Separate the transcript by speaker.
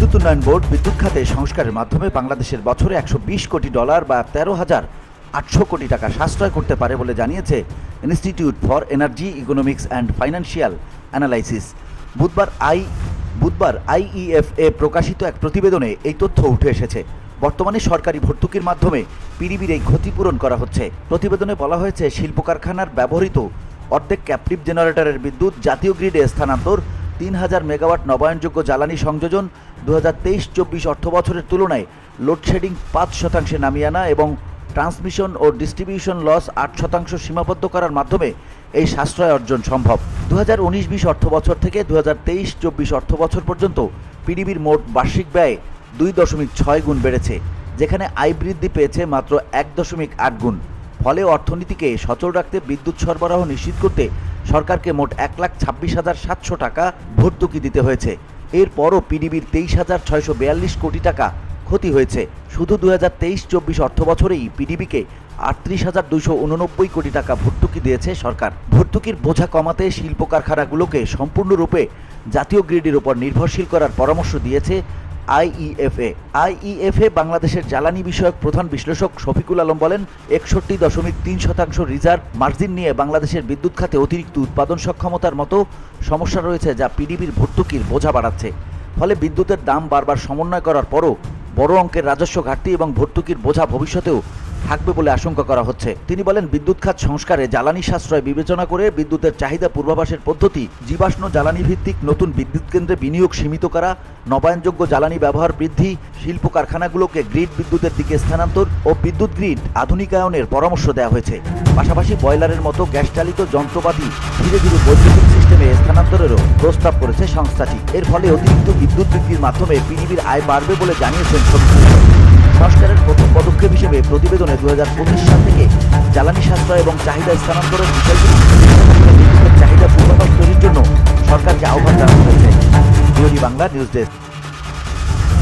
Speaker 1: বিদ্যুৎ উন্নয়ন বোর্ড বিদ্যুৎ খাতে সংস্কারের মাধ্যমে বাংলাদেশের বছরে $120 কোটি বা 13,800 কোটি টাকা সাশ্রয় করতে পারে বলে জানিয়েছে institute for energy economics and financial analysis. বুধবার IEFA প্রকাশিত এক প্রতিবেদনে এই তথ্য উঠে এসেছে। বর্তমানে সরকারি ভর্তুকির মাধ্যমে পিডিবির এই ক্ষতিপূরণ করা হচ্ছে। প্রতিবেদনে বলা হয়েছে, শিল্প কারখানার ব্যবহৃত অর্ধেক ক্যাপটিভ জেনারেটরের বিদ্যুৎ জাতীয় গ্রিডে স্থানান্তর, 3000 মেগাওয়াট নবায়নযোগ্য জ্বালানি সংযোজন, 2023-24 অর্থবছরের তুলনায় লোডশেডিং 5% নামিয়ে আনা এবং ট্রান্সমিশন ও ডিস্ট্রিবিউশন লস 8% সীমাবদ্ধ করার মাধ্যমে এই সাশ্রয় অর্জন সম্ভব। 2019-20 অর্থবছর থেকে 2023-24 অর্থবছর পর্যন্ত পিডিবির মোট বার্ষিক ব্যয় 2.6 গুণ বেড়েছে, যেখানে আয় বৃদ্ধি পেয়েছে মাত্র 1.8 গুণ। ফলে অর্থনীতিকে সচল রাখতে বিদ্যুৎ সরবরাহ নিশ্চিত করতে সরকারকে মোট 1,26,700 টাকা ভর্তুকি দিতে হয়েছে। এরপরও পিডিবির 23,642 কোটি টাকা ক্ষতি হয়েছে। শুধু 2023-24 অর্থবছরেই পিডিবিকে 38,289 কোটি টাকা ভর্তুকি দিয়েছে সরকার। ভর্তুকির বোঝা কমাতে শিল্প কারখানাগুলোকে সম্পূর্ণরূপে জাতীয় গ্রিডের উপর নির্ভরশীল করার পরামর্শ দিয়েছে IEFA বাংলাদেশের জ্বালানি বিষয়ক প্রধান বিশ্লেষক শফিকুল আলম বলেন, 61.3% রিজার্ভ মার্জিন নিয়ে বাংলাদেশের বিদ্যুৎ খাতে অতিরিক্ত উৎপাদন সক্ষমতার মতো সমস্যা রয়েছে, যা পিডিবির ভর্তুকির বোঝা বাড়াচ্ছে। ফলে বিদ্যুতের দাম বারবার সমন্বয় করার পরও বড় অঙ্কের রাজস্ব ঘাটতি এবং ভর্তুকির বোঝা ভবিষ্যতেও থাকবে বলে আশঙ্কা করা হচ্ছে। তিনি বলেন, বিদ্যুৎ খাত সংস্কারে জ্বালানি সাশ্রয় বিবেচনা করে বিদ্যুতের চাহিদা পূর্বাভাসের পদ্ধতি, জীবাশ্ম জ্বালানি ভিত্তিক নতুন বিদ্যুৎ কেন্দ্রে বিনিয়োগ সীমিত করা, নবায়নযোগ্য জ্বালানি ব্যবহার বৃদ্ধি, শিল্প কারখানাগুলোকে গ্রিড বিদ্যুতের দিকে স্থানান্তর ও বিদ্যুৎ গ্রিড আধুনিকায়নের পরামর্শ দেওয়া হয়েছে। পাশাপাশি বয়লারের মতো গ্যাস চালিত যন্ত্রপাতি ধীরে ধীরে বৈদ্যুতিক সিস্টেমে স্থানান্তরেরও প্রস্তাব করেছে সংস্থাটি। এর ফলে অতিরিক্ত বিদ্যুৎ বিক্রির মাধ্যমে পিডিবির আয় বাড়বে বলে জানিয়েছেন শফিকুল আলম। সংস্কারের প্রথম পদক্ষেপ হিসেবে প্রতিবেদনে 2025 সাল থেকে জ্বালানি সাশ্রয় এবং চাহিদা স্থানান্তরের বিষয়গুলি বিদ্যুতের চাহিদা পূর্বাভাস তৈরির জন্য সরকারকে আহ্বান জানানো হয়েছে। Bangla news desk.